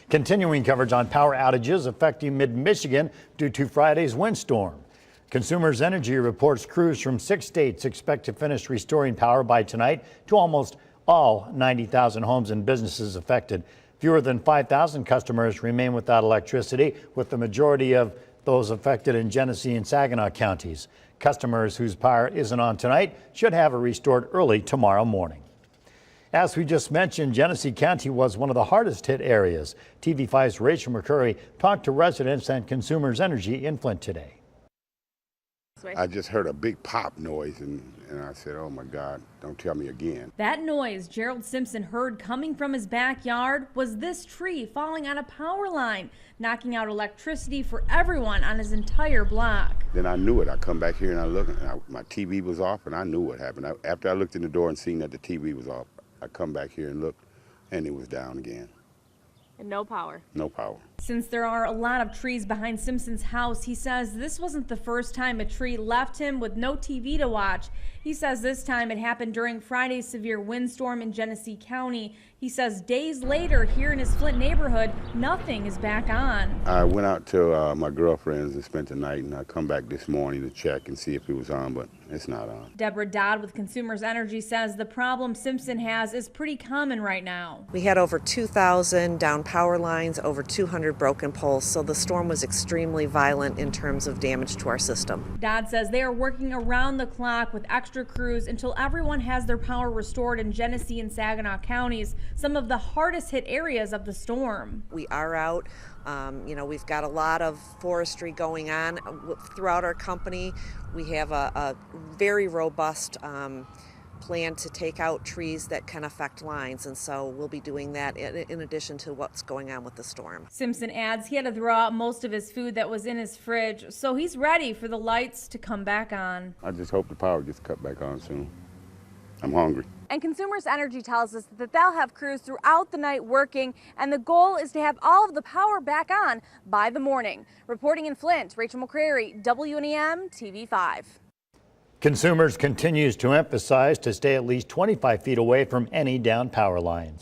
Continuing coverage on power outages affecting mid-Michigan due to Friday's windstorm. Consumers Energy reports crews from 6 states expect to finish restoring power by tonight to almost all 90,000 homes and businesses affected. Fewer than 5,000 customers remain without electricity, with the majority of those affected in Genesee and Saginaw counties. Customers whose power isn't on tonight should have it restored early tomorrow morning. As we just mentioned, Genesee County was one of the hardest hit areas. TV5's Rachel McCurry talked to residents and Consumers Energy in Flint today. I just heard a big pop noise and I said, oh my God, don't tell me again. That noise Gerald Simpson heard coming from his backyard was this tree falling on a power line, knocking out electricity for everyone on his entire block. Then I knew it. I come back here and I look, and my TV was off, and I knew what happened. After I looked in the door and seen that the TV was off, I come back here and looked, and it was down again. And no power. No power. Since there are a lot of trees behind Simpson's house, he says this wasn't the first time a tree left him with no TV to watch. He says this time it happened during Friday's severe windstorm in Genesee County. He says days later here in his Flint neighborhood, nothing is back on. I went out to my girlfriend's and spent the night, and I come back this morning to check and see if it was on, but it's not on. Deborah Dodd with Consumers Energy says the problem Simpson has is pretty common right now. We had over 2,000 down power lines, over 200 broken poles, so the storm was extremely violent in terms of damage to our system. Dodd says they are working around the clock with extra crews until everyone has their power restored in Genesee and Saginaw counties, some of the hardest hit areas of the storm. We are out. We've got a lot of forestry going on throughout our company. We have a very robust plan to take out trees that can affect lines, and so we'll be doing that in addition to what's going on with the storm. Simpson adds he had to throw out most of his food that was in his fridge, so he's ready for the lights to come back on. I just hope the power gets cut back on soon. I'm hungry. And Consumers Energy tells us that they'll have crews throughout the night working, and the goal is to have all of the power back on by the morning. Reporting in Flint, Rachel McCrary, WNEM TV5. Consumers continues to emphasize to stay at least 25 feet away from any down power lines.